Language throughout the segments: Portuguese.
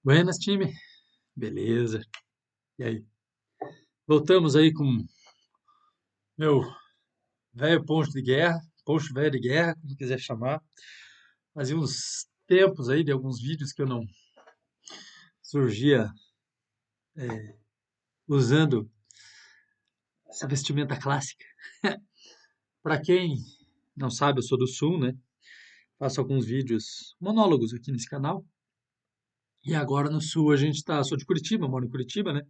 Buenas, time. Beleza. E aí? Voltamos aí com meu velho poncho de guerra, poncho velho de guerra, como quiser chamar. Fazia uns tempos aí de alguns vídeos que eu não surgia usando essa vestimenta clássica. Para quem não sabe, eu sou do Sul, né? Faço alguns vídeos monólogos aqui nesse canal. E agora no Sul a gente tá, sou de Curitiba, moro em Curitiba, né?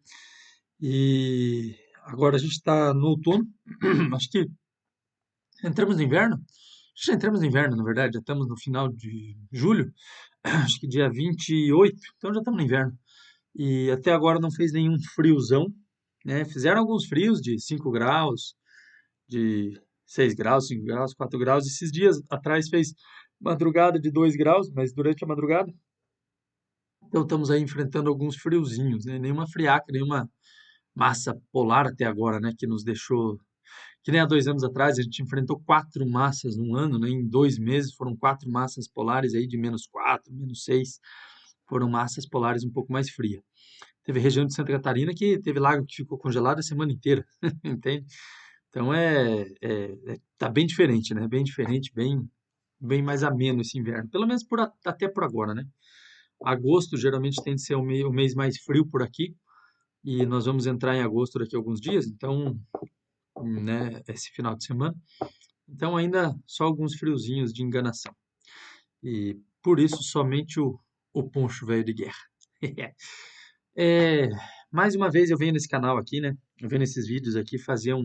E agora a gente tá no outono. Acho que entramos no inverno? Já entramos no inverno, na verdade, já estamos no final de julho, acho que dia 28, então já estamos no inverno. E até agora não fez nenhum friozão, né? Fizeram alguns frios de 5 graus, de 6 graus, 5 graus, 4 graus. Esses dias atrás fez madrugada de 2 graus, mas durante a madrugada. Então estamos aí enfrentando alguns friozinhos, né? Nenhuma friaca, nenhuma massa polar até agora, né? Que nos deixou que nem há 2 anos atrás, a gente enfrentou 4 massas num ano, né? Em 2 meses foram 4 massas polares aí de -4, -6. Foram massas polares um pouco mais frias. Teve região de Santa Catarina que teve lago que ficou congelado a semana inteira, entende? Então tá bem diferente, né? Bem diferente, bem mais ameno esse inverno. Pelo menos até por agora, né? Agosto geralmente tende a ser o mês mais frio por aqui. E nós vamos entrar em agosto daqui a alguns dias, então, né, esse final de semana. Então ainda só alguns friozinhos de enganação. E por isso somente o poncho velho de guerra. É, mais uma vez eu venho nesse canal aqui, né? Eu venho nesses vídeos aqui fazer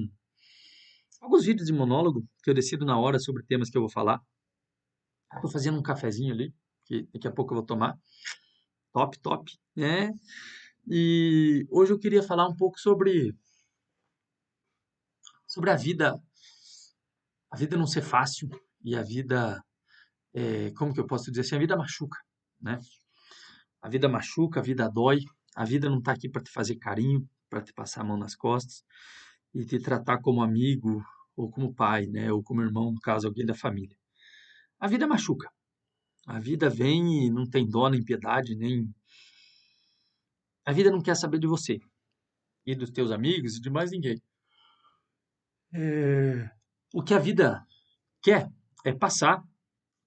alguns vídeos de monólogo que eu decido na hora sobre temas que eu vou falar. Estou fazendo um cafezinho ali, que daqui a pouco eu vou tomar. Top, top, né? E hoje eu queria falar um pouco sobre a vida não ser fácil e a vida, como que eu posso dizer assim, a vida machuca, né? A vida machuca, a vida dói, a vida não está aqui para te fazer carinho, para te passar a mão nas costas e te tratar como amigo ou como pai, né? Ou como irmão, no caso, alguém da família. A vida machuca. A vida vem e não tem dó nem piedade, nem. A vida não quer saber de você e dos teus amigos e de mais ninguém. O que a vida quer é passar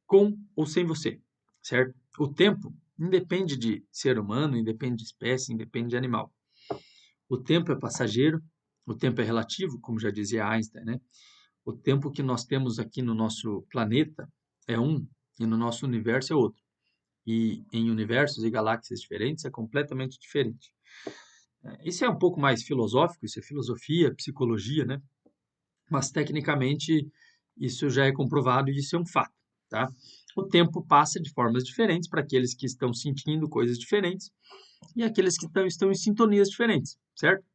com ou sem você, certo? O tempo independe de ser humano, independe de espécie, independe de animal. O tempo é passageiro, o tempo é relativo, como já dizia Einstein, né? O tempo que nós temos aqui no nosso planeta é um e no nosso universo é outro. E em universos e galáxias diferentes é completamente diferente. Isso é um pouco mais filosófico, isso é filosofia, psicologia, né? Mas tecnicamente isso já é comprovado e isso é um fato, tá? O tempo passa de formas diferentes para aqueles que estão sentindo coisas diferentes e aqueles que estão em sintonias diferentes, certo?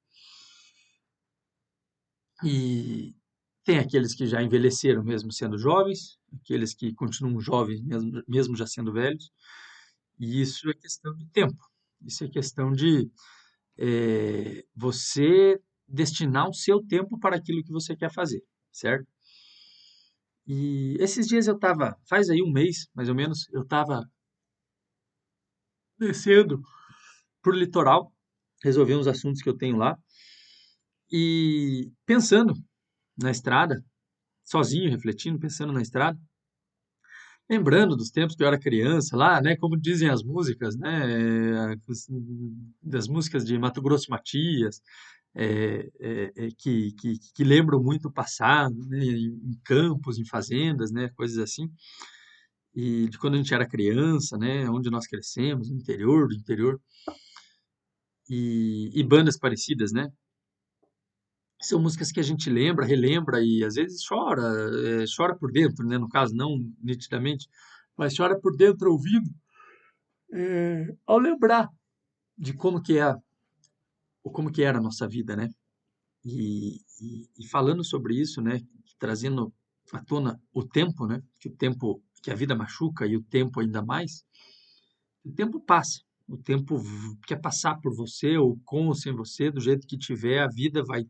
E tem aqueles que já envelheceram mesmo sendo jovens, aqueles que continuam jovens mesmo já sendo velhos, e isso é questão de tempo. Isso é questão de você destinar o seu tempo para aquilo que você quer fazer, certo? E esses dias eu estava, faz aí um mês, mais ou menos, eu estava descendo pro litoral, resolver uns assuntos que eu tenho lá, e pensando na estrada, sozinho, refletindo, pensando na estrada, lembrando dos tempos que eu era criança lá, né? Como dizem as músicas, né? Das músicas de Mato Grosso e Matias, que lembram muito o passado, né? Em campos, em fazendas, né? Coisas assim. E de quando a gente era criança, né? Onde nós crescemos, no interior, do interior. E bandas parecidas, né? São músicas que a gente lembra, relembra e às vezes chora, chora por dentro, né? No caso, não nitidamente, mas chora por dentro ouvindo, ao lembrar de como que era a nossa vida, né? E falando sobre isso, né? Trazendo à tona o tempo, né? Que a vida machuca e o tempo ainda mais. O tempo passa. O tempo quer passar por você ou com ou sem você, do jeito que tiver, a vida vai.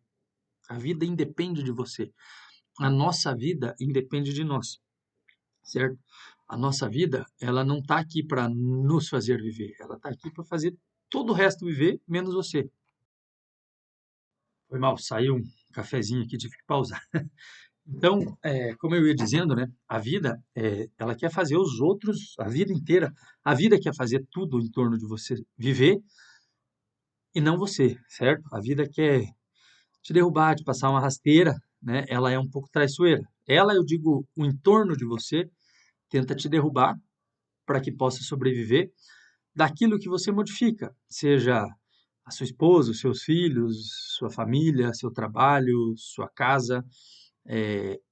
A vida independe de você. A nossa vida independe de nós, certo? a nossa vida, ela não está aqui para nos fazer viver, ela está aqui para fazer todo o resto viver, menos você. Foi mal, saiu um cafezinho aqui, tive que pausar. Então, como eu ia dizendo, né, a vida, ela quer fazer os outros, a vida inteira, a vida quer fazer tudo em torno de você viver e não você, certo? A vida quer te derrubar, te passar uma rasteira, né? Ela é um pouco traiçoeira. Ela, eu digo, o entorno de você tenta te derrubar para que possa sobreviver daquilo que você modifica, seja a sua esposa, os seus filhos, sua família, seu trabalho, sua casa,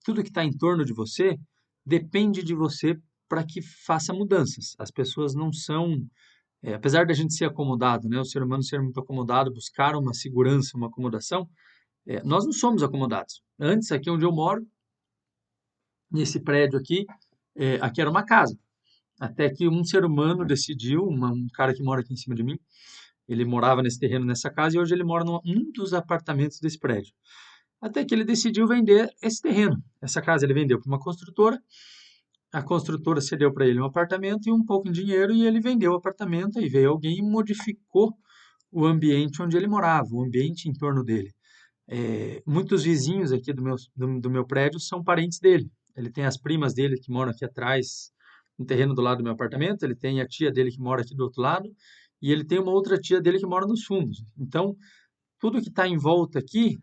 tudo que está em torno de você depende de você para que faça mudanças. As pessoas não são, apesar da gente ser acomodado, né, o ser humano ser muito acomodado, buscar uma segurança, uma acomodação, nós não somos acomodados. Antes, aqui onde eu moro, nesse prédio aqui, aqui era uma casa. Até que um ser humano decidiu, um cara que mora aqui em cima de mim, ele morava nesse terreno, nessa casa, e hoje ele mora num dos apartamentos desse prédio. Até que ele decidiu vender esse terreno. Essa casa ele vendeu para uma construtora, a construtora cedeu para ele um apartamento e um pouco de dinheiro, e ele vendeu o apartamento, e veio alguém e modificou o ambiente onde ele morava, o ambiente em torno dele. Muitos vizinhos aqui do meu prédio são parentes dele. Ele tem as primas dele que moram aqui atrás, no terreno do lado do meu apartamento, ele tem a tia dele que mora aqui do outro lado, e ele tem uma outra tia dele que mora nos fundos. Então, tudo que está em volta aqui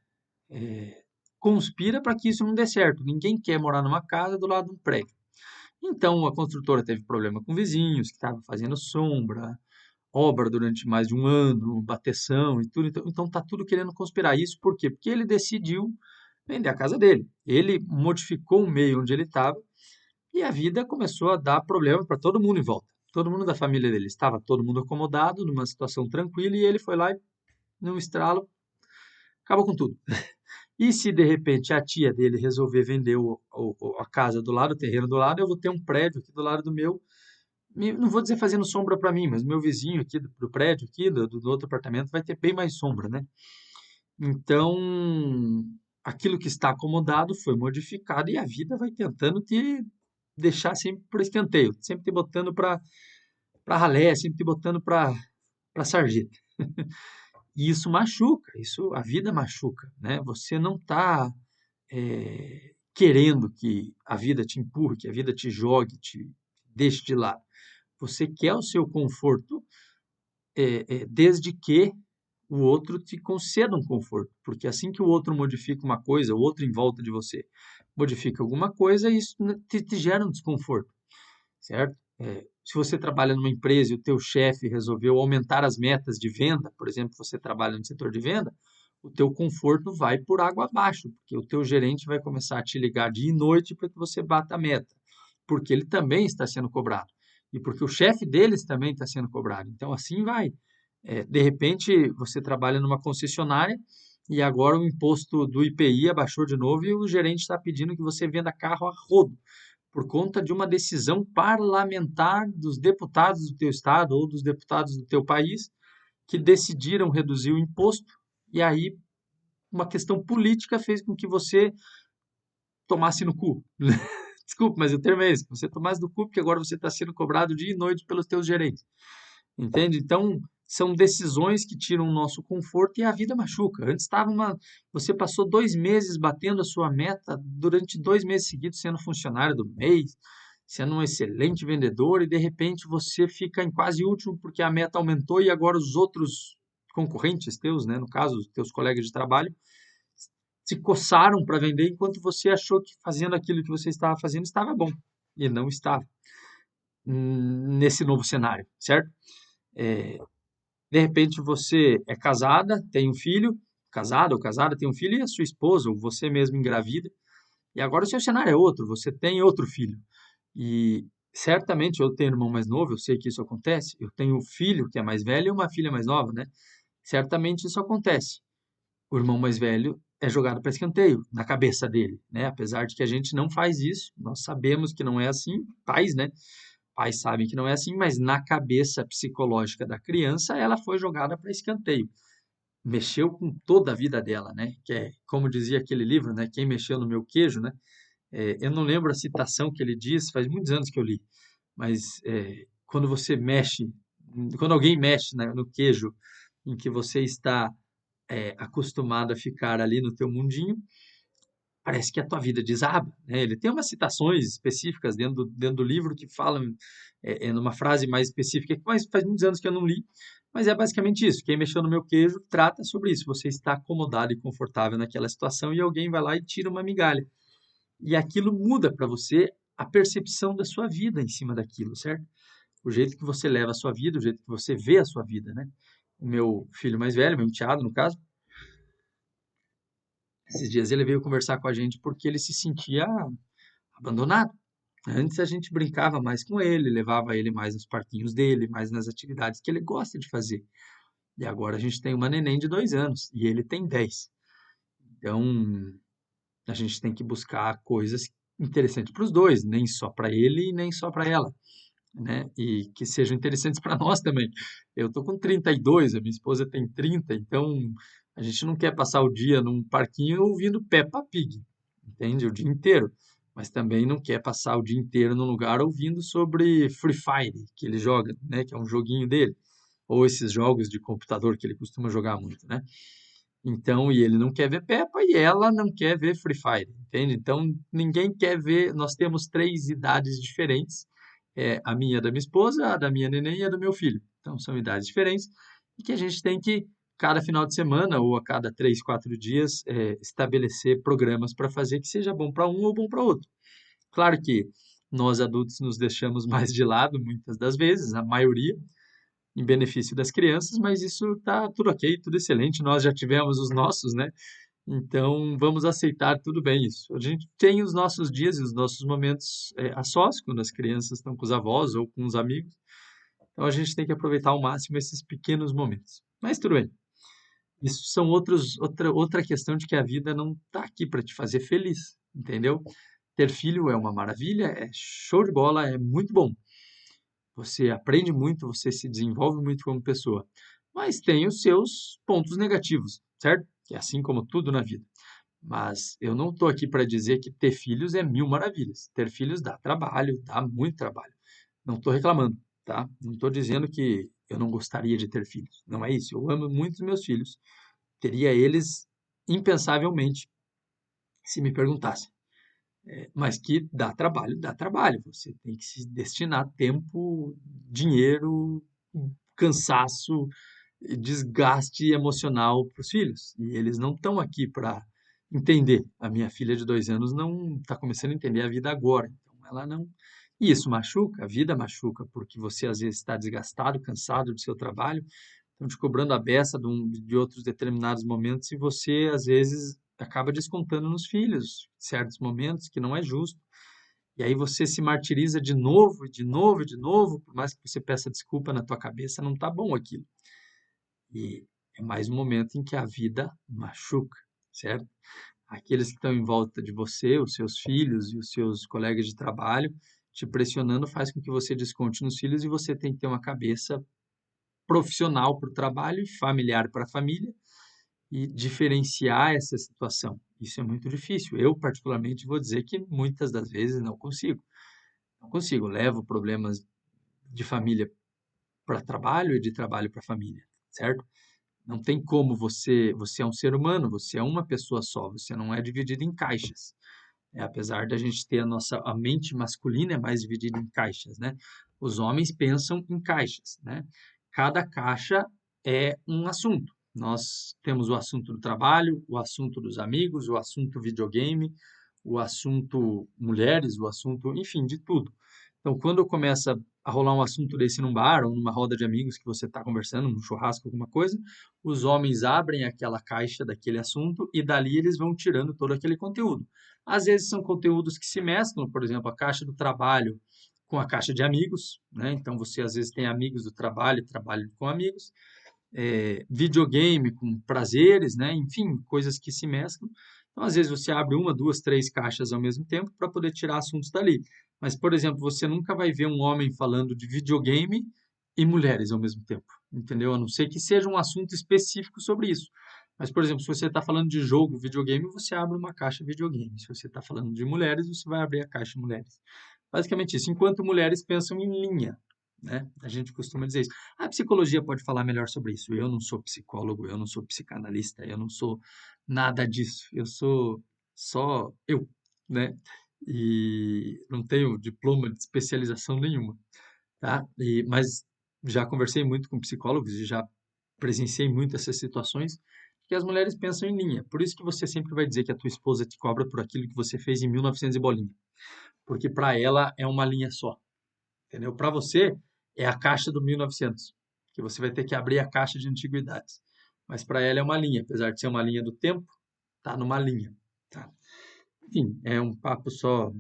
conspira para que isso não dê certo. Ninguém quer morar numa casa do lado de um prédio. Então, a construtora teve problema com vizinhos que estavam fazendo sombra, obra durante mais de um ano, bateção e tudo. Então tá tudo querendo conspirar. Isso por quê? Porque ele decidiu vender a casa dele. Ele modificou o meio onde ele estava e a vida começou a dar problema para todo mundo em volta. Todo mundo da família dele estava todo mundo acomodado, numa situação tranquila, e ele foi lá e, num estralo, acabou com tudo. E se de repente a tia dele resolver vender a casa do lado, o terreno do lado, eu vou ter um prédio aqui do lado do meu, não vou dizer fazendo sombra para mim, mas meu vizinho aqui do prédio, aqui do outro apartamento, vai ter bem mais sombra, né? Então, aquilo que está acomodado foi modificado e a vida vai tentando te deixar sempre para escanteio, sempre te botando para ralé, sempre te botando para sarjeta. E isso machuca, isso a vida machuca, né? Você não está querendo que a vida te empurre, que a vida te jogue, te deixe de lado. Você quer o seu conforto, desde que o outro te conceda um conforto, porque assim que o outro modifica uma coisa, o outro em volta de você modifica alguma coisa, isso te gera um desconforto, certo? Se você trabalha numa empresa e o teu chefe resolveu aumentar as metas de venda, por exemplo, você trabalha no setor de venda, o teu conforto vai por água abaixo, porque o teu gerente vai começar a te ligar dia e noite para que você bata a meta, porque ele também está sendo cobrado e porque o chefe deles também está sendo cobrado. Então, assim vai. De repente, você trabalha numa concessionária e agora o imposto do IPI abaixou de novo e o gerente está pedindo que você venda carro a rodo por conta de uma decisão parlamentar dos deputados do teu estado ou dos deputados do teu país que decidiram reduzir o imposto e aí uma questão política fez com que você tomasse no cu. Desculpe, mas o termo é esse, que você tomasse no cu porque agora você está sendo cobrado dia e noite pelos teus gerentes. Entende? Então, são decisões que tiram o nosso conforto e a vida machuca. Antes estava você passou 2 meses batendo a sua meta durante 2 meses seguidos sendo funcionário do mês, sendo um excelente vendedor e de repente você fica em quase último porque a meta aumentou e agora os outros concorrentes teus, né, no caso, os teus colegas de trabalho, se coçaram para vender enquanto você achou que fazendo aquilo que você estava fazendo estava bom e não estava nesse novo cenário, certo? De repente você é casada, tem um filho, casada ou casada, tem um filho e a sua esposa ou você mesmo engravida, e agora o seu cenário é outro, você tem outro filho. E certamente eu tenho um irmão mais novo, eu sei que isso acontece, eu tenho um filho que é mais velho e uma filha mais nova, né? Certamente isso acontece. O irmão mais velho é jogado para escanteio na cabeça dele, né? Apesar de que a gente não faz isso, nós sabemos que não é assim, pais, né? Pais sabem que não é assim, mas na cabeça psicológica da criança, ela foi jogada para escanteio. Mexeu com toda a vida dela, né? Que é, como dizia aquele livro, né? Quem mexeu no meu queijo, né? Eu não lembro a citação que ele diz, faz muitos anos que eu li, mas quando você mexe, quando alguém mexe no queijo em que você está acostumado a ficar ali no teu mundinho, parece que a tua vida desaba, né? Ele tem umas citações específicas dentro do livro que falam numa frase mais específica, que faz muitos anos que eu não li, mas é basicamente isso. Quem mexeu no meu queijo trata sobre isso. Você está acomodado e confortável naquela situação e alguém vai lá e tira uma migalha. E aquilo muda para você a percepção da sua vida em cima daquilo, certo? O jeito que você leva a sua vida, o jeito que você vê a sua vida, né? O meu filho mais velho, meu enteado, no caso, esses dias ele veio conversar com a gente porque ele se sentia abandonado. Antes a gente brincava mais com ele, levava ele mais nos parquinhos dele, mais nas atividades que ele gosta de fazer. E agora a gente tem uma neném de 2 anos e ele tem 10. Então a gente tem que buscar coisas interessantes para os dois, nem só para ele e nem só para ela, né? E que sejam interessantes para nós também. Eu tô com 32, a minha esposa tem 30, então a gente não quer passar o dia num parquinho ouvindo Peppa Pig, entende? O dia inteiro. Mas também não quer passar o dia inteiro num lugar ouvindo sobre Free Fire, que ele joga, né? Que é um joguinho dele. Ou esses jogos de computador que ele costuma jogar muito, né? Então, e ele não quer ver Peppa e ela não quer ver Free Fire, entende? Então, ninguém quer ver. Nós temos 3 idades diferentes: a minha, da minha esposa, a da minha neném e a do meu filho. Então, são idades diferentes e que a gente tem que, cada final de semana ou a cada 3, 4 dias, estabelecer programas para fazer que seja bom para um ou bom para outro. Claro que nós adultos nos deixamos mais de lado muitas das vezes, a maioria, em benefício das crianças, mas isso tá tudo ok, tudo excelente. Nós já tivemos os nossos, né? Então vamos aceitar tudo bem isso. A gente tem os nossos dias e os nossos momentos a sós, quando as crianças estão com os avós ou com os amigos. Então a gente tem que aproveitar ao máximo esses pequenos momentos. Mas tudo bem. Isso são outra questão de que a vida não está aqui para te fazer feliz, entendeu? Ter filho é uma maravilha, é show de bola, é muito bom. Você aprende muito, você se desenvolve muito como pessoa, mas tem os seus pontos negativos, certo? Que é assim como tudo na vida. Mas eu não estou aqui para dizer que ter filhos é mil maravilhas. Ter filhos dá trabalho, dá muito trabalho. Não estou reclamando, tá? Não estou dizendo que eu não gostaria de ter filhos. Não é isso. Eu amo muito os meus filhos. Teria eles impensavelmente se me perguntassem. Mas que dá trabalho, dá trabalho. Você tem que se destinar tempo, dinheiro, cansaço, desgaste emocional para os filhos. E eles não estão aqui para entender. A minha filha de 2 anos não está começando a entender a vida agora. Então, ela não. E isso machuca, a vida machuca, porque você às vezes está desgastado, cansado do seu trabalho, estão te cobrando a beça de outros determinados momentos e você às vezes acaba descontando nos filhos certos momentos que não é justo. E aí você se martiriza de novo, de novo, de novo, por mais que você peça desculpa na tua cabeça, não tá bom aquilo. E é mais um momento em que a vida machuca, certo? Aqueles que estão em volta de você, os seus filhos e os seus colegas de trabalho, te pressionando faz com que você desconte nos filhos e você tem que ter uma cabeça profissional para o trabalho e familiar para a família e diferenciar essa situação. Isso é muito difícil. Eu, particularmente, vou dizer que muitas das vezes não consigo. Não consigo. Levo problemas de família para trabalho e de trabalho para família, certo? Não tem como você é um ser humano, você é uma pessoa só, você não é dividido em caixas. Apesar da gente ter a mente masculina é mais dividida em caixas, né? Os homens pensam em caixas, né? Cada caixa é um assunto. Nós temos o assunto do trabalho, o assunto dos amigos, o assunto videogame, o assunto mulheres, o assunto, enfim, de tudo. Então, quando começa a rolar um assunto desse num bar ou numa roda de amigos que você está conversando, num churrasco, alguma coisa, os homens abrem aquela caixa daquele assunto e dali eles vão tirando todo aquele conteúdo. Às vezes são conteúdos que se mesclam, por exemplo, a caixa do trabalho com a caixa de amigos, né? Então você às vezes tem amigos do trabalho, trabalho com amigos, videogame com prazeres, né? Enfim, coisas que se mesclam. Então, às vezes você abre uma, duas, três caixas ao mesmo tempo para poder tirar assuntos dali. Mas, por exemplo, você nunca vai ver um homem falando de videogame e mulheres ao mesmo tempo, entendeu? A não ser que seja um assunto específico sobre isso. Mas, por exemplo, se você está falando de jogo, videogame, você abre uma caixa videogame. Se você está falando de mulheres, você vai abrir a caixa mulheres. Basicamente isso. Enquanto mulheres pensam em linha, né? A gente costuma dizer isso. A psicologia pode falar melhor sobre isso. Eu não sou psicólogo, eu não sou psicanalista, eu não sou nada disso. Eu sou só eu, né? E não tenho diploma de especialização nenhuma, tá? Mas já conversei muito com psicólogos e já presenciei muito essas situações que as mulheres pensam em linha. Por isso que você sempre vai dizer que a tua esposa te cobra por aquilo que você fez em 1900 e bolinha, porque para ela é uma linha só, entendeu? Para você é a caixa do 1900, que você vai ter que abrir a caixa de antiguidades. Mas para ela é uma linha, apesar de ser uma linha do tempo, tá numa linha, tá? Enfim, é um papo só,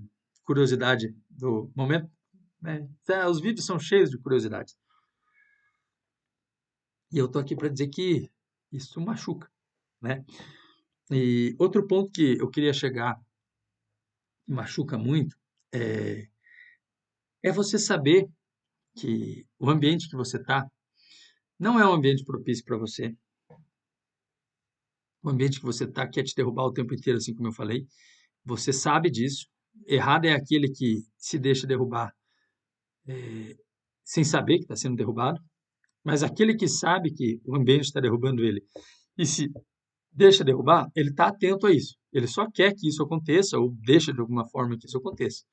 curiosidade do momento, né? Os vídeos são cheios de curiosidades. E eu tô aqui para dizer que isso machuca, né? E outro ponto que eu queria chegar, que machuca muito, é, é você saber que o ambiente que você está não é um ambiente propício para você. O ambiente que você está quer te derrubar o tempo inteiro, assim como eu falei. Você sabe disso. Errado é aquele que se deixa derrubar sem saber que está sendo derrubado. Mas aquele que sabe que o ambiente está derrubando ele e se deixa derrubar, ele está atento a isso. Ele só quer que isso aconteça ou deixa de alguma forma que isso aconteça.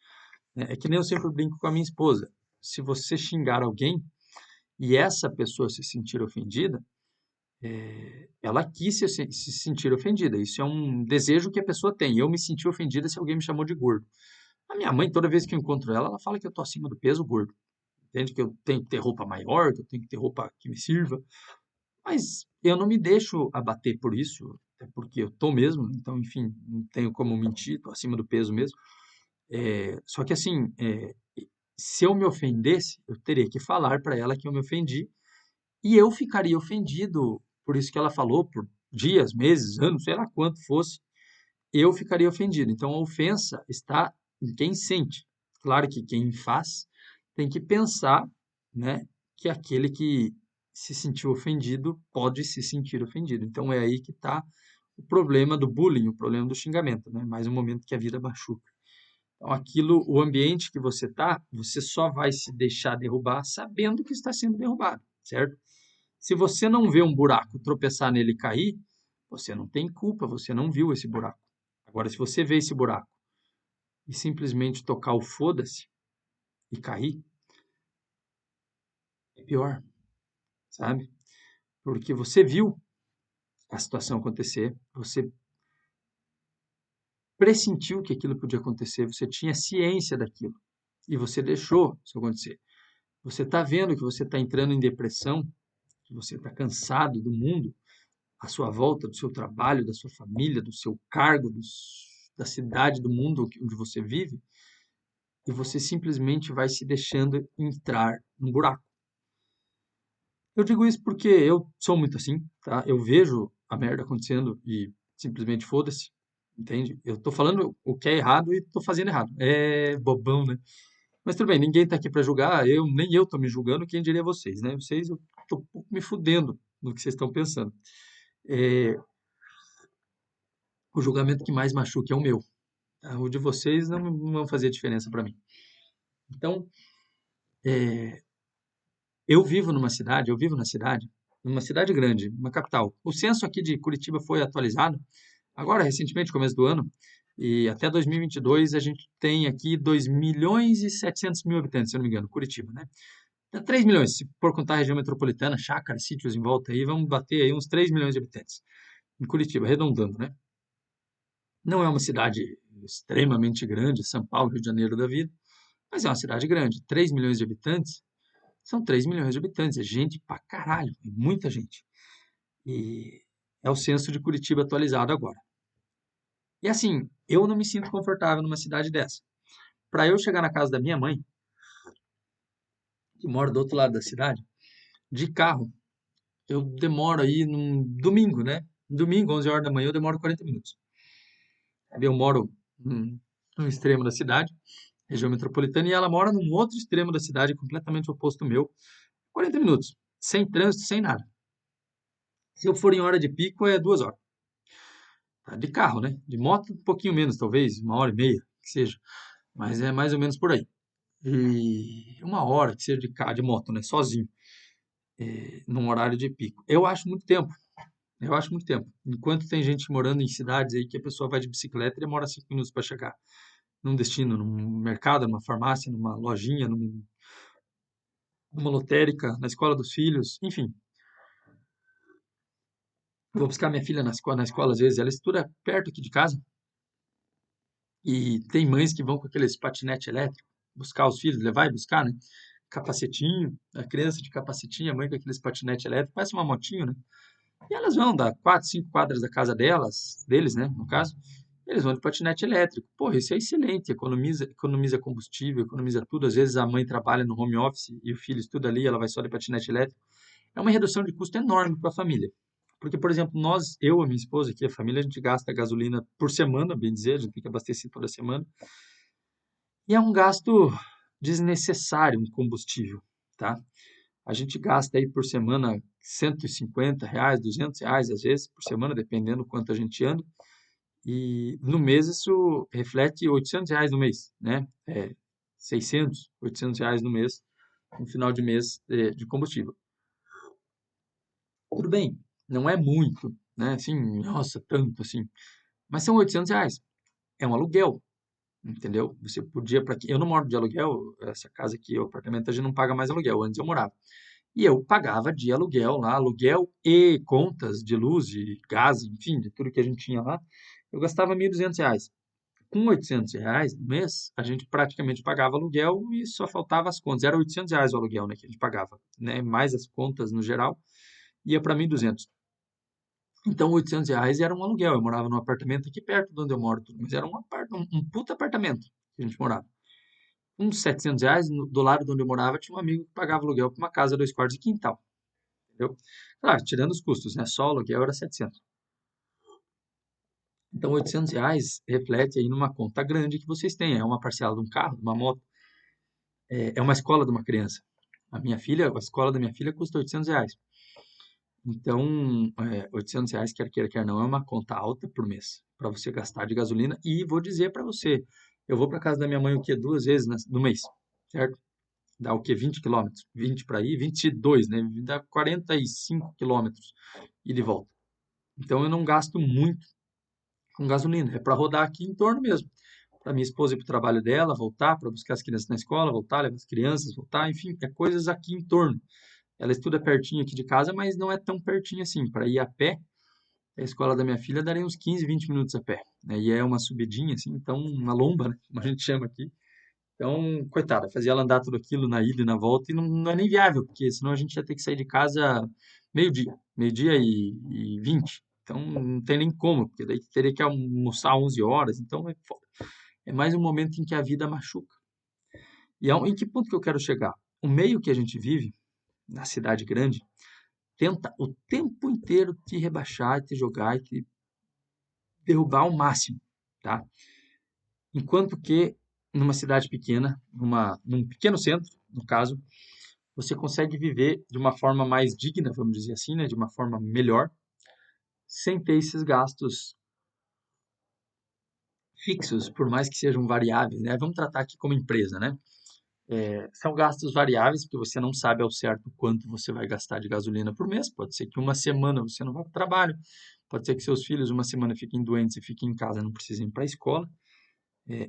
É que nem eu sempre brinco com a minha esposa. Se você xingar alguém e essa pessoa se sentir ofendida, ela quis se sentir ofendida. Isso é um desejo que a pessoa tem. Eu me senti ofendida se alguém me chamou de gordo. A minha mãe, toda vez que eu encontro ela, ela fala que eu tô acima do peso gordo. Entende? Que eu tenho que ter roupa maior, que eu tenho que ter roupa que me sirva. Mas eu não me deixo abater por isso, até porque eu tô mesmo. Então, enfim, não tenho como mentir, tô acima do peso mesmo. Só que assim, se eu me ofendesse, eu teria que falar para ela que eu me ofendi e eu ficaria ofendido por isso que ela falou, por dias, meses, anos, sei lá quanto fosse, eu ficaria ofendido. Então a ofensa está em quem sente. Claro que quem faz tem que pensar, né, que aquele que se sentiu ofendido pode se sentir ofendido. Então é aí que está o problema do bullying, o problema do xingamento, né? Mais um momento que a vida machuca. Então, aquilo, o ambiente que você está, você só vai se deixar derrubar sabendo que está sendo derrubado, certo? Se você não vê um buraco, tropeçar nele e cair, você não tem culpa, você não viu esse buraco. Agora, se você vê esse buraco e simplesmente tocar o foda-se e cair, é pior, sabe? Porque você viu a situação acontecer, você pressentiu que aquilo podia acontecer, você tinha ciência daquilo e você deixou isso acontecer. Você está vendo que você está entrando em depressão, que você está cansado do mundo à sua volta, do seu trabalho, da sua família, do seu cargo, da cidade, do mundo onde você vive, e você simplesmente vai se deixando entrar num buraco. Eu digo isso porque eu sou muito assim, tá? Eu vejo a merda acontecendo e simplesmente foda-se, entende? Eu tô falando o que é errado e tô fazendo errado. É bobão, né? Mas tudo bem, ninguém tá aqui para julgar, nem eu tô me julgando, quem diria vocês, né? Vocês, eu tô um pouco me fudendo no que vocês estão pensando. É, o julgamento que mais machuca é o meu. Tá? O de vocês não vão fazer diferença para mim. Então, eu vivo na cidade, numa cidade grande, uma capital. O censo aqui de Curitiba foi atualizado agora, recentemente, começo do ano, e até 2022 a gente tem aqui 2.700.000 habitantes, se eu não me engano, Curitiba, né? Dá 3 milhões, se for contar a região metropolitana, chácaras, sítios em volta aí, vamos bater aí uns 3 milhões de habitantes. Em Curitiba, arredondando, né? Não é uma cidade extremamente grande, São Paulo, Rio de Janeiro da vida, mas é uma cidade grande. 3 milhões de habitantes são 3 milhões de habitantes, é gente pra caralho, é muita gente. E é o censo de Curitiba atualizado agora. E assim, eu não me sinto confortável numa cidade dessa. Para eu chegar na casa da minha mãe, que mora do outro lado da cidade, de carro, eu demoro aí num domingo, né? Domingo, 11 horas da manhã, eu demoro 40 minutos. Eu moro num extremo da cidade, região metropolitana, e ela mora num outro extremo da cidade, completamente oposto ao meu. 40 minutos, sem trânsito, sem nada. Se eu for em hora de pico, é 2 horas. Tá? De carro, né? De moto, um pouquinho menos, talvez, 1 hora e meia, que seja. Mas é mais ou menos por aí. e 1 hora que seja de carro, de moto, né? Sozinho, num horário de pico. Eu acho muito tempo. Eu acho muito tempo. Enquanto tem gente morando em cidades aí que a pessoa vai de bicicleta e demora 5 minutos para chegar num destino, num mercado, numa farmácia, numa lojinha, numa lotérica, na escola dos filhos, enfim. Eu vou buscar minha filha na escola às vezes, ela estuda perto aqui de casa e tem mães que vão com aqueles patinete elétrico buscar os filhos, levar e buscar, né? Capacetinho, a criança de capacetinho, a mãe com aqueles patinete elétrico, parece uma motinho, né? E elas vão dar 4, 5 quadras da casa deles, né, no caso, eles vão de patinete elétrico. Porra, isso é excelente, economiza combustível, economiza tudo. Às vezes a mãe trabalha no home office e o filho estuda ali, ela vai só de patinete elétrico. É uma redução de custo enorme para a família. Porque, por exemplo, eu, a minha esposa aqui, a família, a gente gasta gasolina por semana, bem dizer, a gente tem que abastecer toda semana. E é um gasto desnecessário um combustível, tá? A gente gasta aí por semana R$ 150, R$ 200 às vezes por semana, dependendo quanto a gente anda. E no mês isso reflete R$ 800 no mês, né? 600, R$ 800 no mês, no final de mês de combustível. Tudo bem, não é muito, né? Assim, nossa, tanto assim. Mas são R$ 800. É um aluguel, entendeu? Você podia, eu não moro de aluguel, essa casa aqui, o apartamento, a gente não paga mais aluguel, antes eu morava. E eu pagava de aluguel lá, aluguel e contas de luz, de gás, enfim, de tudo que a gente tinha lá. Eu gastava R$ 1.200. Com R$ 800 no mês, a gente praticamente pagava aluguel e só faltava as contas. Era R$ 800 o aluguel, né, que a gente pagava, né? Mais as contas no geral, ia para 1.200. Então, R$ 800 era um aluguel. Eu morava num apartamento aqui perto de onde eu moro, mas era um puta apartamento que a gente morava. Uns R$ 700, do lado de onde eu morava, tinha um amigo que pagava aluguel para uma casa 2 quartos e quintal, entendeu? Claro, tirando os custos, né? Só o aluguel era 700. Então, R$ 800 reflete aí numa conta grande que vocês têm. É uma parcela de um carro, de uma moto, é uma escola de uma criança. A escola da minha filha custa R$ 800. Então, R$ 800, quer queira, quer não, é uma conta alta por mês para você gastar de gasolina. E vou dizer para você, eu vou para casa da minha mãe o quê? 2 vezes no mês, certo? Dá o quê? 20 quilômetros. 20 para ir, 22, né? Dá 45 quilômetros e de volta. Então, eu não gasto muito com gasolina. É para rodar aqui em torno mesmo. Para minha esposa ir para o trabalho dela, voltar, para buscar as crianças na escola, voltar, levar as crianças, voltar, enfim, é coisas aqui em torno. Ela estuda pertinho aqui de casa, mas não é tão pertinho assim. Para ir a pé, a escola da minha filha daria uns 15, 20 minutos a pé, né? E é uma subidinha, assim, então uma lomba, né? Como a gente chama aqui. Então, coitada, fazia ela andar tudo aquilo na ida e na volta e não é nem viável, porque senão a gente ia ter que sair de casa meio-dia e 20. Então, não tem nem como, porque daí teria que almoçar 11 horas, então é foda. É mais um momento em que a vida machuca. E em que ponto que eu quero chegar? O meio que a gente vive, na cidade grande, tenta o tempo inteiro te rebaixar, te jogar e te derrubar ao máximo, tá? Enquanto que numa cidade pequena, num pequeno centro, no caso, você consegue viver de uma forma mais digna, vamos dizer assim, né? De uma forma melhor, sem ter esses gastos fixos, por mais que sejam variáveis, né? Vamos tratar aqui como empresa, né? São gastos variáveis, porque você não sabe ao certo quanto você vai gastar de gasolina por mês. Pode ser que uma semana você não vá para o trabalho, pode ser que seus filhos uma semana fiquem doentes e fiquem em casa, não precisem ir para a escola.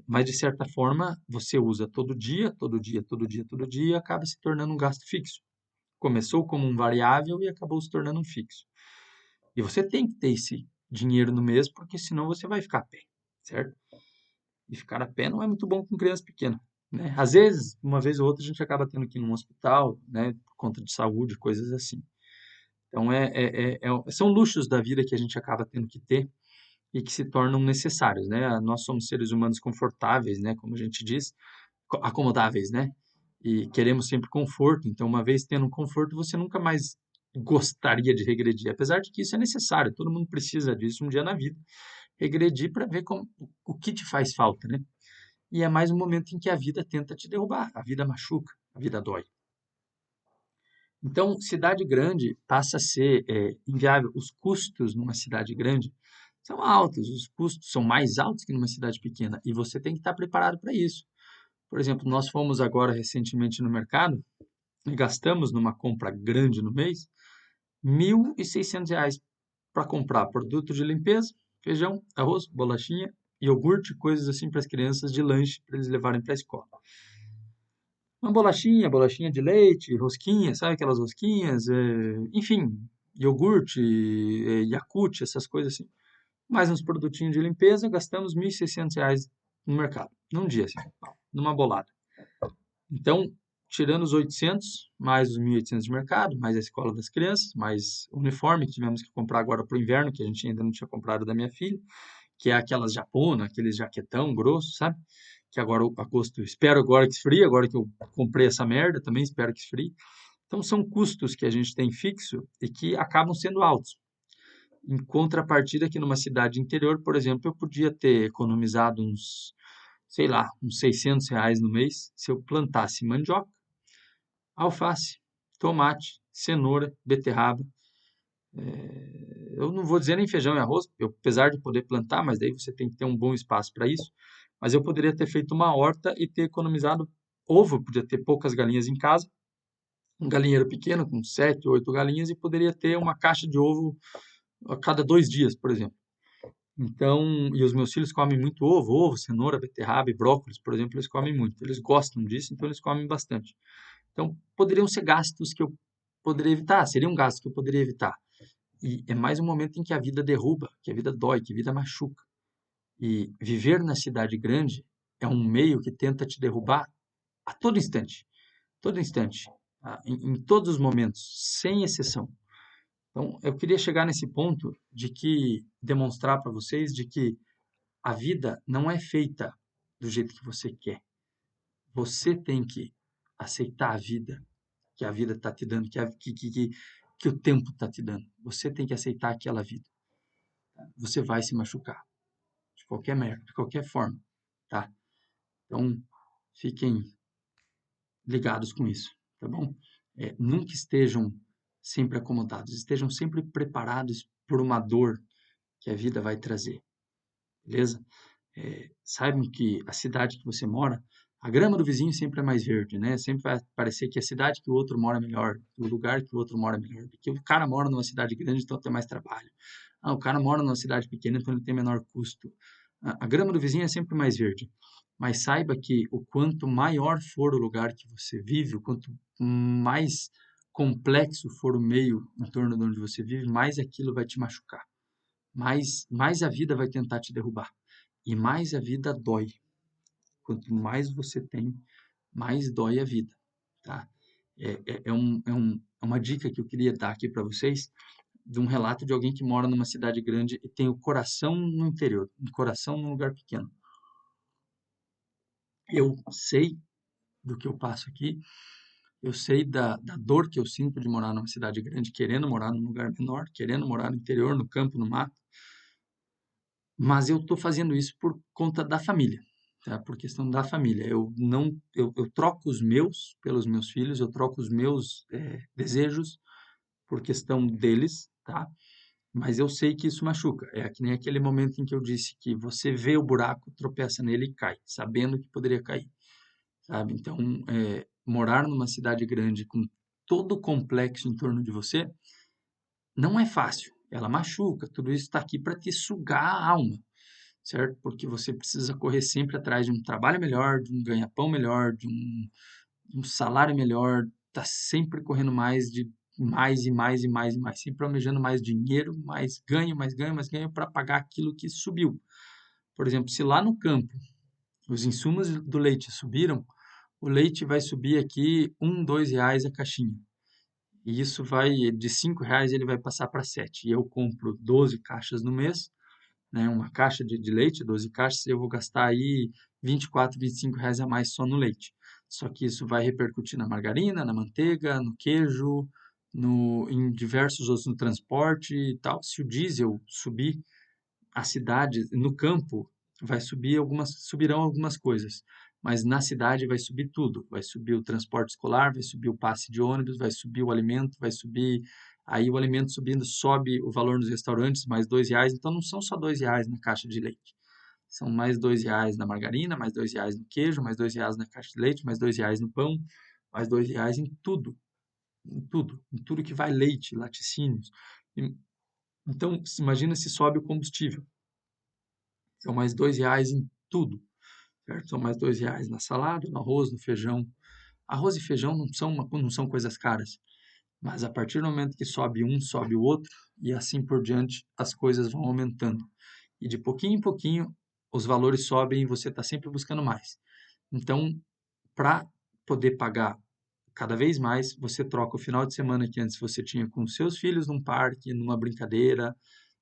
Mas, de certa forma, você usa todo dia, todo dia, todo dia, todo dia, e acaba se tornando um gasto fixo. Começou como um variável e acabou se tornando um fixo. E você tem que ter esse dinheiro no mês, porque senão você vai ficar a pé, certo? E ficar a pé não é muito bom com criança pequena, né? Às vezes, uma vez ou outra, a gente acaba tendo que ir num hospital, né, por conta de saúde, coisas assim. Então, são luxos da vida que a gente acaba tendo que ter e que se tornam necessários, né? Nós somos seres humanos confortáveis, né, como a gente diz, acomodáveis, né? E queremos sempre conforto. Então, uma vez tendo conforto, você nunca mais gostaria de regredir, apesar de que isso é necessário, todo mundo precisa disso um dia na vida. Regredir para ver o que te faz falta, né? E é mais um momento em que a vida tenta te derrubar, a vida machuca, a vida dói. Então, cidade grande passa a ser inviável. Os custos numa cidade grande são altos, os custos são mais altos que numa cidade pequena, e você tem que estar preparado para isso. Por exemplo, nós fomos agora recentemente no mercado e gastamos numa compra grande no mês R$ 1.600 para comprar produto de limpeza, feijão, arroz, bolachinha, iogurte, coisas assim para as crianças de lanche para eles levarem para a escola. Uma bolachinha de leite, rosquinha, sabe aquelas rosquinhas? Enfim, iogurte, Yakult, essas coisas assim. Mais uns produtinhos de limpeza, gastamos R$ 1.600 no mercado, num dia, assim, numa bolada. Então, tirando os 800, mais os 1.800 de mercado, mais a escola das crianças, mais o uniforme que tivemos que comprar agora para o inverno, que a gente ainda não tinha comprado da minha filha, que é aquelas japona, aqueles jaquetão grosso, sabe? Que agora o agosto, espero agora que esfrie, agora que eu comprei essa merda, também espero que esfrie. Então são custos que a gente tem fixo e que acabam sendo altos. Em contrapartida que numa cidade interior, por exemplo, eu podia ter economizado uns, sei lá, uns R$ 600 no mês se eu plantasse mandioca, alface, tomate, cenoura, beterraba. Eu não vou dizer nem feijão e arroz, apesar de poder plantar, mas daí você tem que ter um bom espaço para isso. Mas eu poderia ter feito uma horta e ter economizado ovo, eu podia ter poucas galinhas em casa, um galinheiro pequeno com 7, 8 galinhas e poderia ter uma caixa de ovo a cada 2 dias, por exemplo. Então, e os meus filhos comem muito ovo, cenoura, beterraba e brócolis, por exemplo, eles comem muito. Eles gostam disso, então eles comem bastante. Então, poderiam ser gastos que eu poderia evitar, seria um gasto que eu poderia evitar. E é mais um momento em que a vida derruba, que a vida dói, que a vida machuca. E viver na cidade grande é um meio que tenta te derrubar a todo instante, em todos os momentos, sem exceção. Então, eu queria chegar nesse ponto de que demonstrar para vocês de que a vida não é feita do jeito que você quer. Você tem que aceitar a vida que a vida está te dando, que o tempo está te dando. Você tem que aceitar aquela vida. Você vai se machucar de qualquer merda, de qualquer forma, tá? Então, fiquem ligados com isso, tá bom? Nunca estejam sempre acomodados, estejam sempre preparados por uma dor que a vida vai trazer, beleza? Saibam que a cidade que você mora, a grama do vizinho sempre é mais verde, né? Sempre vai parecer que a cidade que o outro mora é melhor, o lugar que o outro mora é melhor, porque o cara mora numa cidade grande, então tem mais trabalho. O cara mora numa cidade pequena, então ele tem menor custo. A grama do vizinho é sempre mais verde. Mas saiba que o quanto maior for o lugar que você vive, o quanto mais complexo for o meio em torno de onde você vive, mais aquilo vai te machucar. Mais a vida vai tentar te derrubar. E mais a vida dói. Quanto mais você tem, mais dói a vida, tá? É uma dica que eu queria dar aqui para vocês, de um relato de alguém que mora numa cidade grande e tem o coração no interior, um coração num lugar pequeno. Eu sei do que eu passo aqui, eu sei da dor que eu sinto de morar numa cidade grande, querendo morar num lugar menor, querendo morar no interior, no campo, no mato, mas eu estou fazendo isso por conta da família, tá? Por questão da família. Eu não, eu troco os meus pelos meus filhos, eu troco os meus desejos por questão deles, tá? Mas eu sei que isso machuca. É que nem aquele momento em que eu disse que você vê o buraco, tropeça nele e cai, sabendo que poderia cair, sabe? Então, morar numa cidade grande com todo o complexo em torno de você não é fácil. Ela machuca. Tudo isso está aqui para te sugar a alma, certo? Porque você precisa correr sempre atrás de um trabalho melhor, de um ganha-pão melhor, de um salário melhor, tá sempre correndo mais de mais e mais e mais e mais, sempre almejando mais dinheiro, mais ganho para pagar aquilo que subiu. Por exemplo, se lá no campo os insumos do leite subiram, o leite vai subir aqui R$ 1, R$ 2 a caixinha. E isso vai, de R$ 5 ele vai passar para 7. E eu compro 12 caixas no mês, né, uma caixa de leite, 12 caixas, eu vou gastar aí R$ 24, R$ 25 a mais só no leite. Só que isso vai repercutir na margarina, na manteiga, no queijo, em diversos outros, no transporte e tal. Se o diesel subir, a cidade, no campo, subirão algumas coisas, mas na cidade vai subir tudo. Vai subir o transporte escolar, vai subir o passe de ônibus, vai subir o alimento, vai subir. Aí o alimento subindo, sobe o valor nos restaurantes, mais R$ 2. Então não são só R$ 2 na caixa de leite. São mais R$ 2 na margarina, mais R$ 2 no queijo, mais R$ 2 na caixa de leite, mais R$ 2 no pão, mais R$ 2 em tudo. Em tudo que vai leite, laticínios. E- Então, imagina se sobe o combustível. São mais R$ 2 em tudo, certo? São mais R$ 2 na salada, no arroz, no feijão. Arroz e feijão não são coisas caras, mas a partir do momento que sobe um, sobe o outro, e assim por diante, as coisas vão aumentando. E de pouquinho em pouquinho, os valores sobem e você está sempre buscando mais. Então, para poder pagar cada vez mais, você troca o final de semana que antes você tinha com os seus filhos num parque, numa brincadeira,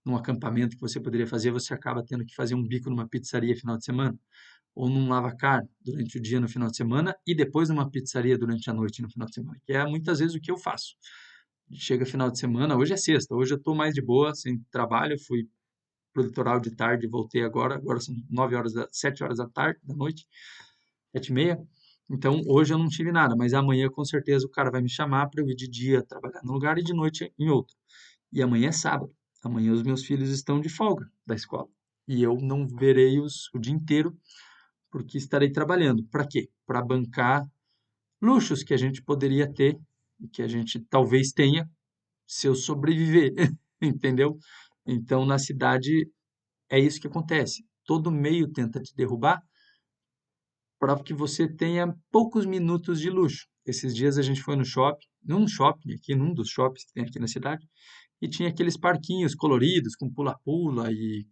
num acampamento que você poderia fazer, você acaba tendo que fazer um bico numa pizzaria final de semana, ou num lavacar durante o dia no final de semana e depois numa pizzaria durante a noite no final de semana, que é muitas vezes o que eu faço. Chega final de semana, hoje é sexta, hoje eu estou mais de boa, sem trabalho, fui pro litoral de tarde, voltei agora são 7 horas da tarde, da noite, 7h30. Então, hoje eu não tive nada, mas amanhã com certeza o cara vai me chamar para eu ir de dia trabalhar num lugar e de noite em outro. E amanhã é sábado. Amanhã os meus filhos estão de folga da escola. E eu não verei-os o dia inteiro porque estarei trabalhando. Para quê? Para bancar luxos que a gente poderia ter e que a gente talvez tenha se eu sobreviver, entendeu? Então, na cidade é isso que acontece. Todo meio tenta te derrubar para que você tenha poucos minutos de luxo. Esses dias a gente foi no shopping, num dos shoppings que tem aqui na cidade, e tinha aqueles parquinhos coloridos com pula-pula e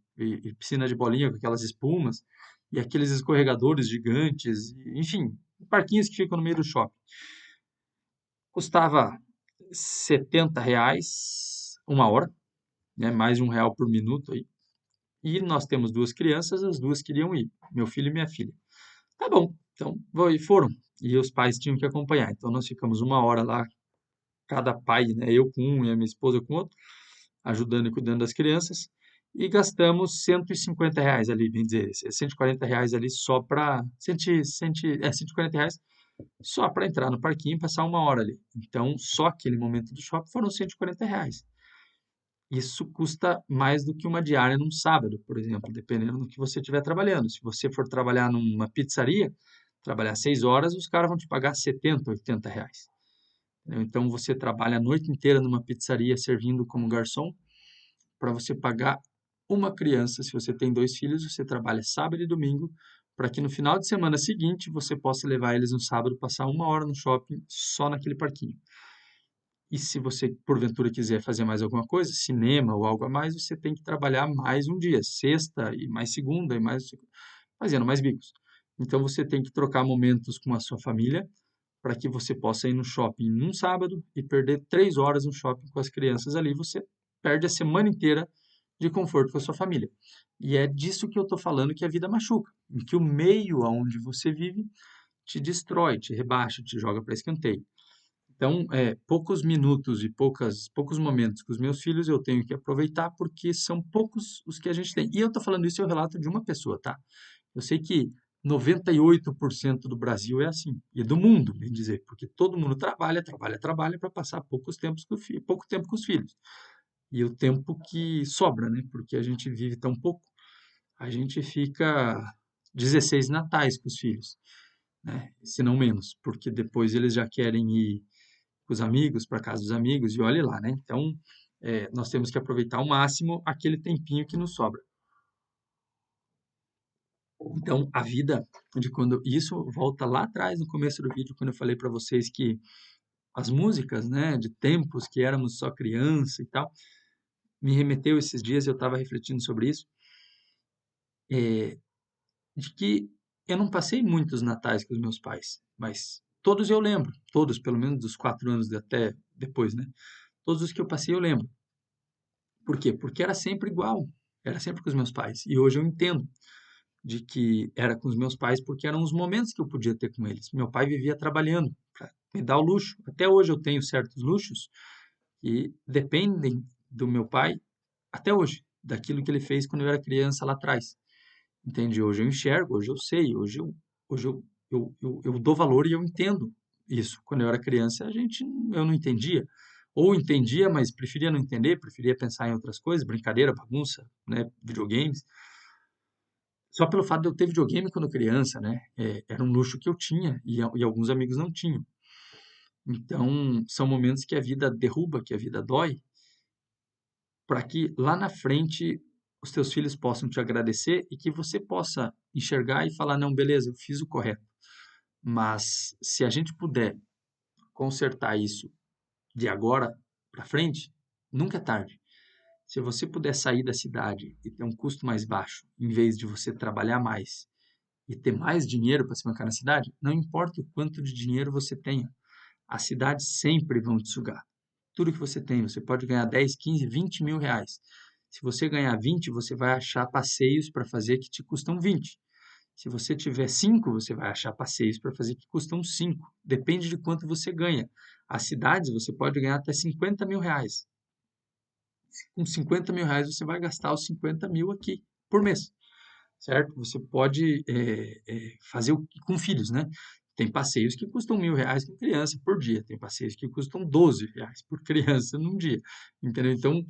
piscina de bolinha com aquelas espumas e aqueles escorregadores gigantes, enfim, parquinhos que ficam no meio do shopping. Custava R$ 70 uma hora, né, mais R$ 1 por minuto aí. E nós temos duas crianças, as duas queriam ir, meu filho e minha filha. Tá bom, então foram. E os pais tinham que acompanhar. Então nós ficamos uma hora lá, cada pai, né, eu com um e a minha esposa com outro, ajudando e cuidando das crianças, e gastamos R$ 150 ali, bem dizer, R$ 140 ali só para, 140 reais só para entrar no parquinho e passar uma hora ali. Então, só aquele momento do shopping foram R$ 140. Isso custa mais do que uma diária num sábado, por exemplo, dependendo do que você estiver trabalhando. Se você for trabalhar numa pizzaria, trabalhar 6 horas, os caras vão te pagar R$ 70, R$ 80. Entendeu? Então, você trabalha a noite inteira numa pizzaria servindo como garçom, para você pagar uma criança. Se você tem dois filhos, você trabalha sábado e domingo, para que no final de semana seguinte você possa levar eles no sábado, passar uma hora no shopping só naquele parquinho. E se você, porventura, quiser fazer mais alguma coisa, cinema ou algo a mais, você tem que trabalhar mais um dia, sexta e mais segunda e mais fazendo mais bicos. Então você tem que trocar momentos com a sua família para que você possa ir no shopping num sábado e perder 3 horas no shopping com as crianças ali. Você perde a semana inteira de conforto com a sua família. E é disso que eu estou falando que a vida machuca, em que o meio aonde você vive te destrói, te rebaixa, te joga para escanteio. Então, poucos minutos e poucos momentos com os meus filhos eu tenho que aproveitar porque são poucos os que a gente tem. E eu estou falando isso, é o relato de uma pessoa, tá? Eu sei que 98% do Brasil é assim, e do mundo, bem dizer, porque todo mundo trabalha para passar pouco tempo com os filhos. E o tempo que sobra, né? Porque a gente vive tão pouco, a gente fica 16 natais com os filhos, né? Se não menos, porque depois eles já querem ir com os amigos, para casa dos amigos, e olhe lá, né? Então, nós temos que aproveitar ao máximo aquele tempinho que nos sobra. Então, a vida de quando isso volta lá atrás no começo do vídeo, quando eu falei para vocês que as músicas, né, de tempos que éramos só criança e tal, me remeteu esses dias, eu estava refletindo sobre isso, de que eu não passei muitos natais com os meus pais, mas todos eu lembro, todos, pelo menos dos 4 anos até depois, né? Todos os que eu passei eu lembro. Por quê? Porque era sempre igual, era sempre com os meus pais. E hoje eu entendo de que era com os meus pais porque eram os momentos que eu podia ter com eles. Meu pai vivia trabalhando para me dar o luxo. Até hoje eu tenho certos luxos que dependem do meu pai até hoje, daquilo que ele fez quando eu era criança lá atrás. Entende? Hoje eu enxergo, hoje eu sei, hoje eu dou valor e eu entendo isso. Quando eu era criança, eu não entendia. Ou entendia, mas preferia não entender, preferia pensar em outras coisas, brincadeira, bagunça, né, videogames. Só pelo fato de eu ter videogame quando criança, né? Era um luxo que eu tinha e alguns amigos não tinham. Então, são momentos que a vida derruba, que a vida dói, para que lá na frente os teus filhos possam te agradecer e que você possa enxergar e falar, não, beleza, eu fiz o correto. Mas se a gente puder consertar isso de agora para frente, nunca é tarde. Se você puder sair da cidade e ter um custo mais baixo, em vez de você trabalhar mais e ter mais dinheiro para se bancar na cidade, não importa o quanto de dinheiro você tenha, as cidades sempre vão te sugar. Tudo que você tem, você pode ganhar 10, 15, 20 mil reais. Se você ganhar 20, você vai achar passeios para fazer que te custam 20. Se você tiver 5, você vai achar passeios para fazer que custam 5. Depende de quanto você ganha. As cidades, você pode ganhar até 50 mil reais. Com 50 mil reais, você vai gastar os 50 mil aqui por mês, certo? Você pode fazer com filhos, né? Tem passeios que custam 1.000 reais com criança por dia, tem passeios que custam 12 reais por criança num dia, entendeu? Então,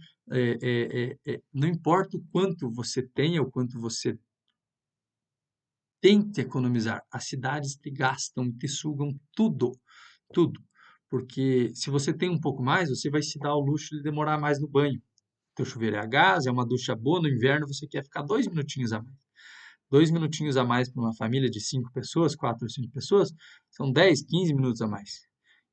não importa o quanto você tenha, o quanto você tente economizar, as cidades te gastam, te sugam tudo, tudo. Porque se você tem um pouco mais, você vai se dar ao luxo de demorar mais no banho. Teu chuveiro é a gás, é uma ducha boa, no inverno você quer ficar 2 minutinhos a mais. 2 minutinhos a mais para uma família de 5 pessoas, 4 ou 5 pessoas, são 10, 15 minutos a mais.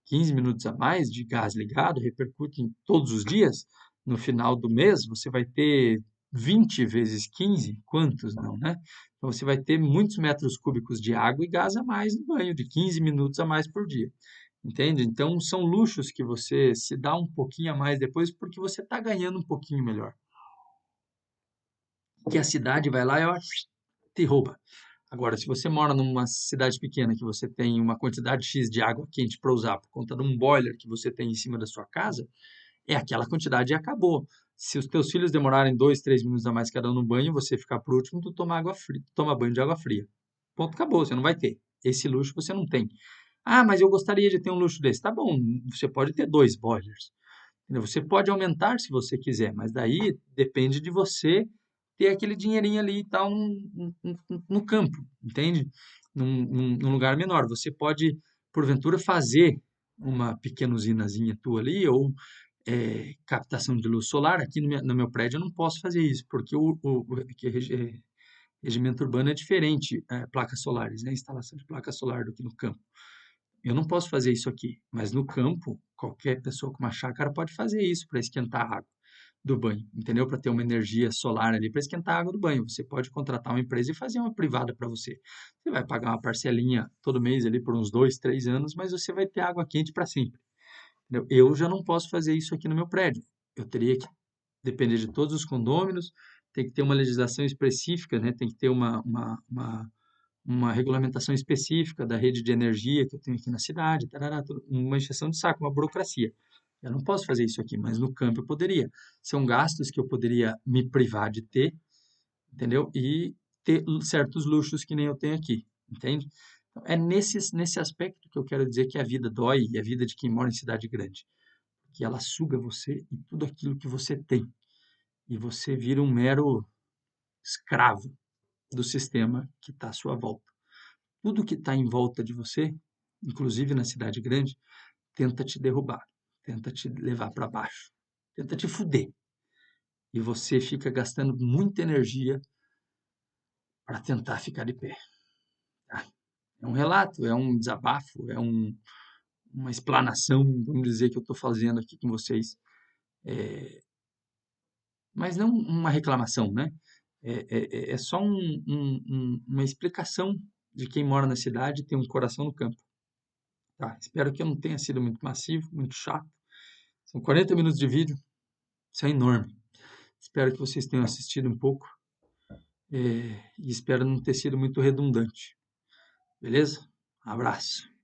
15 minutos a mais de gás ligado repercute em todos os dias. No final do mês, você vai ter 20 vezes 15, quantos não, né? Então, você vai ter muitos metros cúbicos de água e gás a mais no banho, de 15 minutos a mais por dia. Entende? Então, são luxos que você se dá um pouquinho a mais depois porque você está ganhando um pouquinho melhor. Que a cidade vai lá e ó, te rouba. Agora, se você mora numa cidade pequena que você tem uma quantidade X de água quente para usar por conta de um boiler que você tem em cima da sua casa, é aquela quantidade e acabou. Se os teus filhos demorarem 2, 3 minutos a mais cada um no banho, você ficar por último, tu toma água fria, toma banho de água fria. Ponto, acabou, você não vai ter. Esse luxo você não tem. Ah, mas eu gostaria de ter um luxo desse. Tá bom, você pode ter 2 boilers. Entendeu? Você pode aumentar se você quiser, mas daí depende de você ter aquele dinheirinho ali e tal no campo, entende? Num lugar menor. Você pode, porventura, fazer uma pequena usinazinha tua ali ou captação de luz solar. Aqui no meu prédio eu não posso fazer isso, porque regimento urbano é diferente, placas solares, né? Instalação de placa solar do que no campo. Eu não posso fazer isso aqui, mas no campo, qualquer pessoa com uma chácara pode fazer isso para esquentar a água do banho, entendeu? Para ter uma energia solar ali para esquentar a água do banho. Você pode contratar uma empresa e fazer uma privada para você. Você vai pagar uma parcelinha todo mês ali por uns 2, 3 anos, mas você vai ter água quente para sempre. Entendeu? Eu já não posso fazer isso aqui no meu prédio. Eu teria que depender de todos os condôminos, tem que ter uma legislação específica, né? Tem que ter uma regulamentação específica da rede de energia que eu tenho aqui na cidade, tarará, uma encheção de saco, uma burocracia. Eu não posso fazer isso aqui, mas no campo eu poderia. São gastos que eu poderia me privar de ter, entendeu? E ter certos luxos que nem eu tenho aqui, entende? Então, é nesse aspecto que eu quero dizer que a vida dói e a vida de quem mora em cidade grande. Que ela suga você e tudo aquilo que você tem. E você vira um mero escravo do sistema que está à sua volta. Tudo que está em volta de você, inclusive na cidade grande, tenta te derrubar, tenta te levar para baixo, tenta te fuder. E você fica gastando muita energia para tentar ficar de pé. Tá? É um relato, é um desabafo, uma explanação, vamos dizer, que eu estou fazendo aqui com vocês. Mas não uma reclamação, né? É só uma explicação de quem mora na cidade e tem um coração no campo. Tá? Espero que eu não tenha sido muito massivo, muito chato. São 40 minutos de vídeo, isso é enorme. Espero que vocês tenham assistido um pouco e espero não ter sido muito redundante. Beleza? Abraço.